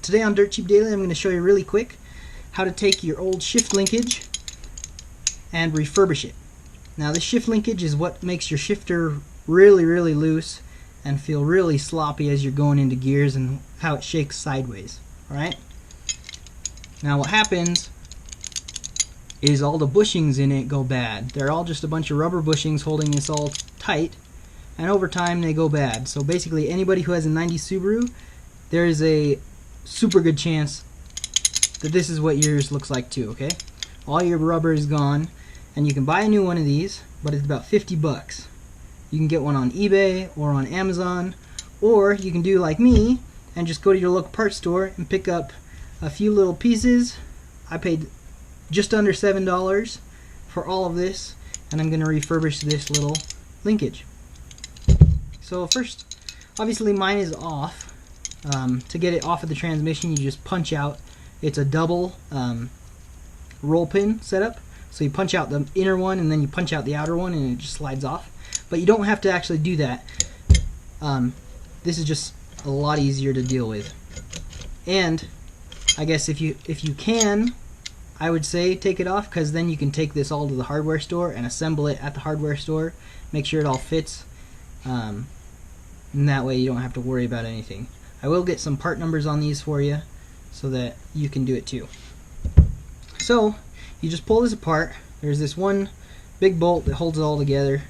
Today on Dirt Cheap Daily I'm going to show you really quick how to take your old shift linkage and refurbish it. Now this shift linkage is what makes your shifter really loose and feel really sloppy as you're going into gears and how it shakes sideways. Alright? Now what happens is all the bushings in it go bad. They're all just a bunch of rubber bushings holding this all tight, and over time they go bad. So basically anybody who has a 90 Subaru, there is a super good chance that this is what yours looks like too, okay? All your rubber is gone, and you can buy a new one of these, but it's about 50 bucks. You can get one on eBay or on Amazon, or you can do like me and just go to your local parts store and pick up a few little pieces. I paid just under $7 for all of this, and I'm going to refurbish this little linkage. So first, obviously mine is off. To get it off of the transmission, you just punch out. It's a double roll pin setup, so you punch out the inner one and then you punch out the outer one and it just slides off. But you don't have to actually do that. This is just a lot easier to deal with. And I guess if you can, I would say take it off, because then you can take this all to the hardware store and assemble it at the hardware store, make sure it all fits, and that way you don't have to worry about anything. I will get some part numbers on these for you so that you can do it too. So you just pull this apart. There's this one big bolt that holds it all together,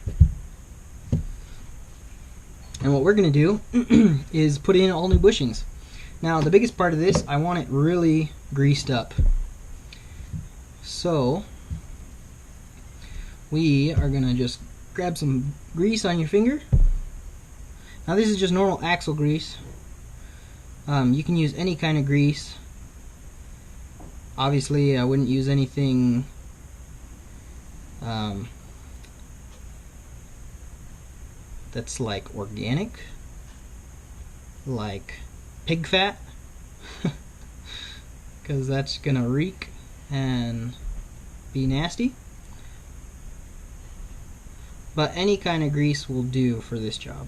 and what we're going to do is put in all new bushings. Now the biggest part of this, I want it really greased up. So we are going to just grab some grease on your finger. Now this is just normal axle grease. You can use any kind of grease. Obviously I wouldn't use anything that's like organic, like pig fat, because that's gonna reek and be nasty. But any kind of grease will do for this job.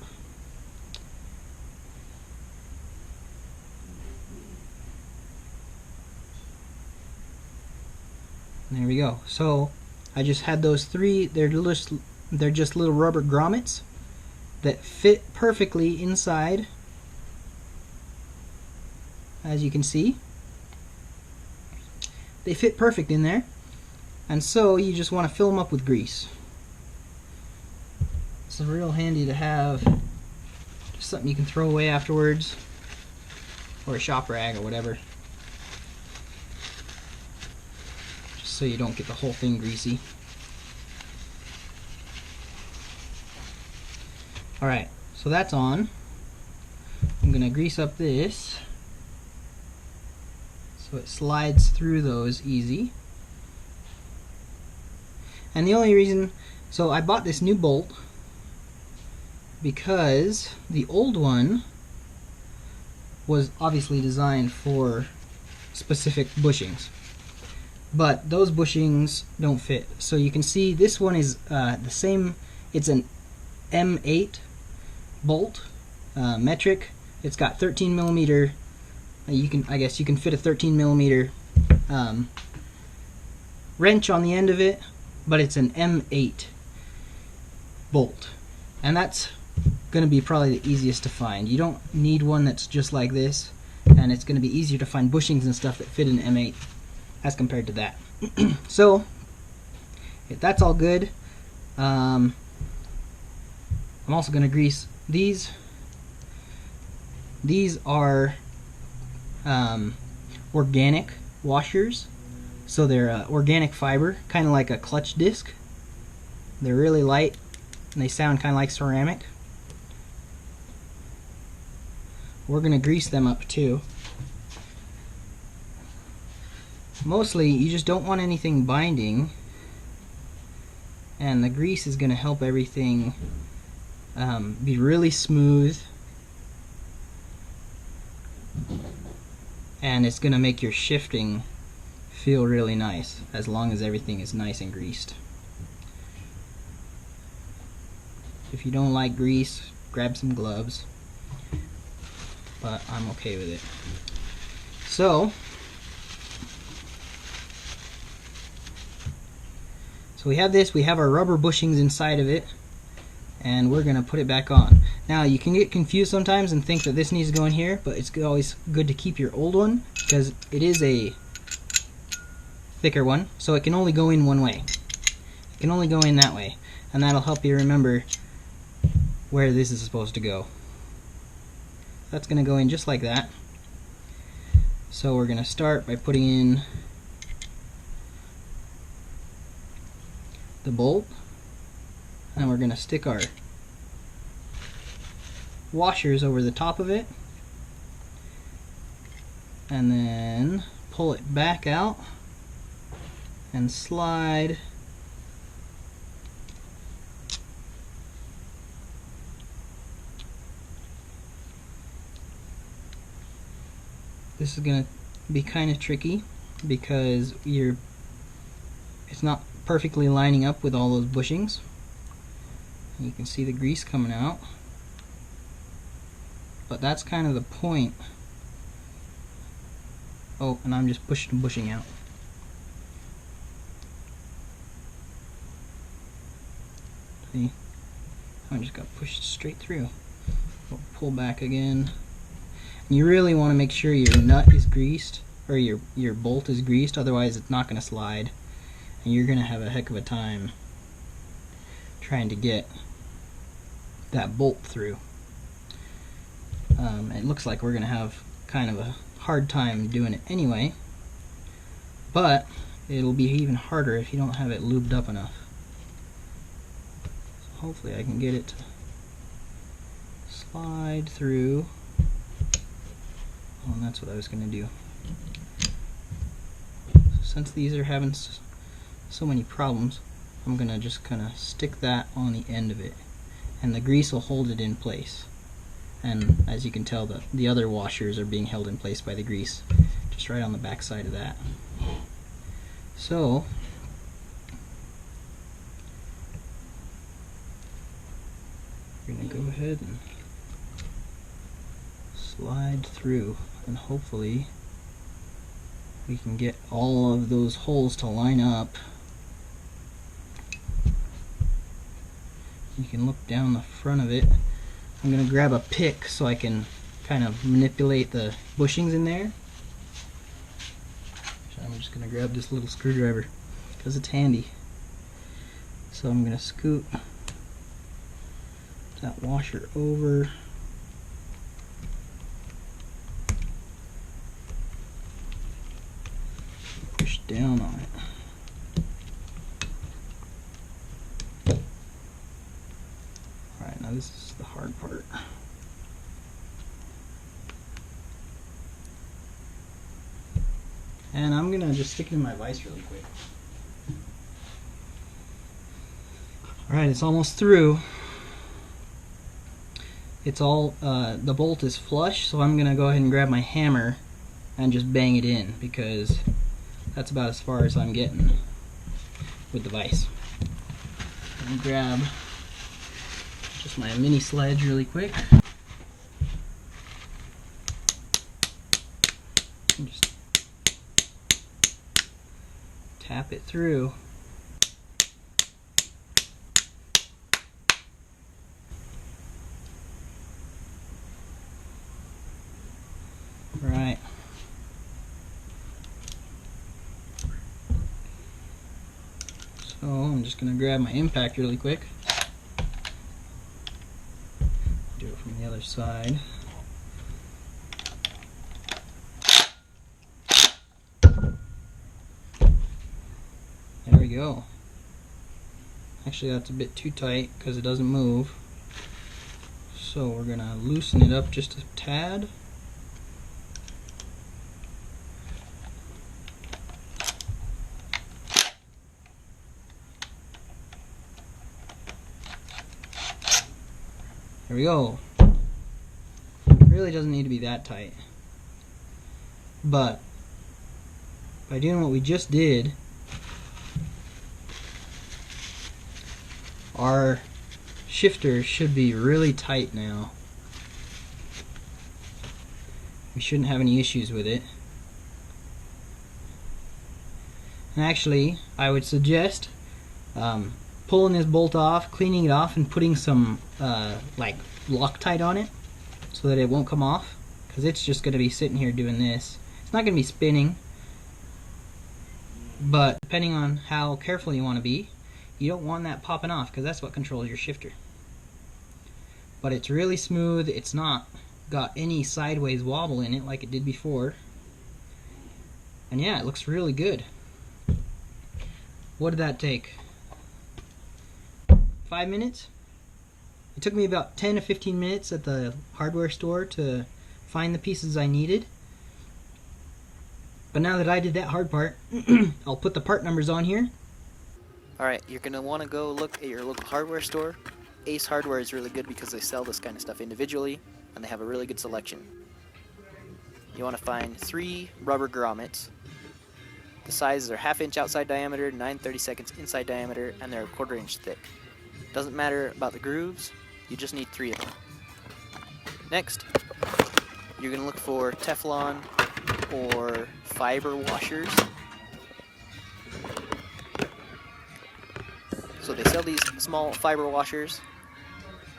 There we go. So I just had those three. They're just little rubber grommets that fit perfectly inside, as you can see. They fit perfect in there, and so you just want to fill them up with grease. It's real handy to have, just something you can throw away afterwards, or a shop rag or whatever, just so you don't get the whole thing greasy. Alright, so that's on. I'm going to grease up this so it slides through those easy. And the only reason, so I bought this new bolt because the old one was obviously designed for specific bushings, but those bushings don't fit. So you can see this one is the same. It's an M8 bolt, metric. It's got 13 millimeter. I guess you can fit a 13 millimeter wrench on the end of it, but it's an M8 bolt, and that's going to be probably the easiest to find. You don't need one that's just like this, and it's going to be easier to find bushings and stuff that fit an M8 as compared to that. So if that's all good, I'm also going to grease these. These are organic washers, so they're organic fiber, kind of like a clutch disc. They're really light and they sound kind of like ceramic. We're going to grease them up too. Mostly you just don't want anything binding, and the grease is going to help everything be really smooth, and it's going to make your shifting feel really nice as long as everything is nice and greased. If you don't like grease, grab some gloves, but I'm okay with it. So we have this, we have our rubber bushings inside of it, and we're going to put it back on. Now you can get confused sometimes and think that this needs to go in here, but it's always good to keep your old one because it is a thicker one, so it can only go in one way. It can only go in that way, and that'll help you remember where this is supposed to go. That's going to go in just like that. So we're going to start by putting in the bolt, and we're going to stick our washers over the top of it, and then pull it back out and slide This is going to be kind of tricky because it's not perfectly lining up with all those bushings. You can see the grease coming out, but that's kind of the point. Oh, and I'm just pushing the bushing out. See? I just got pushed straight through. We'll pull back again. You really want to make sure your nut is greased, or your bolt is greased, otherwise it's not going to slide, and you're going to have a heck of a time trying to get that bolt through. It looks like we're going to have kind of a hard time doing it anyway, but it'll be even harder if you don't have it lubed up enough. So hopefully I can get it to slide through. Oh, and that's what I was going to do. So since these are having so many problems, I'm going to just kind of stick that on the end of it, and the grease will hold it in place. And as you can tell, the other washers are being held in place by the grease, just right on the back side of that. So we're going to go ahead and slide through, and hopefully we can get all of those holes to line up. You can look down the front of it. I'm going to grab a pick so I can kind of manipulate the bushings in there. So I'm just going to grab this little screwdriver because it's handy. So I'm going to scoot that washer over. Push down on it. Alright, now this is the hard part. And I'm going to just stick it in my vise really quick. Alright, it's almost through. It's all, the bolt is flush, so I'm going to go ahead and grab my hammer and just bang it in, because that's about as far as I'm getting with the vise. And grab just my mini sledge really quick. And just tap it through. Right. So I'm just going to grab my impact really quick. Do it from the other side. There we go. Actually, that's a bit too tight because it doesn't move. So we're going to loosen it up just a tad. There we go. It really doesn't need to be that tight. But by doing what we just did, our shifter should be really tight now. We shouldn't have any issues with it. And actually, I would suggest pulling this bolt off, cleaning it off, and putting some like Loctite on it so that it won't come off, because it's just going to be sitting here doing this. It's not going to be spinning, but depending on how careful you want to be, you don't want that popping off, because that's what controls your shifter. But it's really smooth. It's not got any sideways wobble in it like it did before. And yeah, it looks really good. What did that take? 5 minutes? It took me about 10 to 15 minutes at the hardware store to find the pieces I needed. But now that I did that hard part, I'll put the part numbers on here. Alright, you're going to want to go look at your local hardware store. Ace Hardware is really good because they sell this kind of stuff individually, and they have a really good selection. You want to find 3 rubber grommets. The sizes are 1/2 inch outside diameter, 9/32 inside diameter, and they're 1/4 inch thick. Doesn't matter about the grooves, you just need 3 of them. Next, you're going to look for Teflon or fiber washers. So they sell these small fiber washers.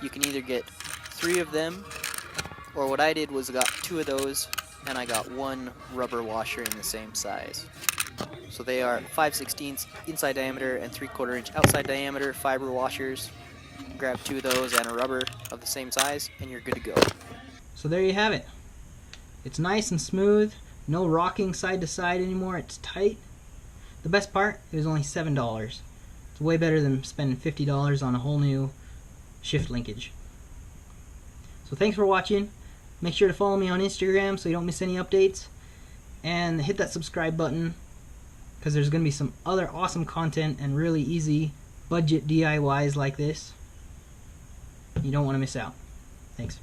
You can either get 3 of them, or what I did was got 2 of those, and I got 1 rubber washer in the same size. So they are 5/16 inside diameter and 3/4 inch outside diameter fiber washers. Grab 2 of those and a rubber of the same size, and you're good to go. So there you have it. It's nice and smooth, no rocking side to side anymore, it's tight. The best part, it was only $7. It's way better than spending $50 on a whole new shift linkage. So thanks for watching. Make sure to follow me on Instagram so you don't miss any updates. And hit that subscribe button, because there's going to be some other awesome content and really easy budget DIYs like this. You don't want to miss out. Thanks.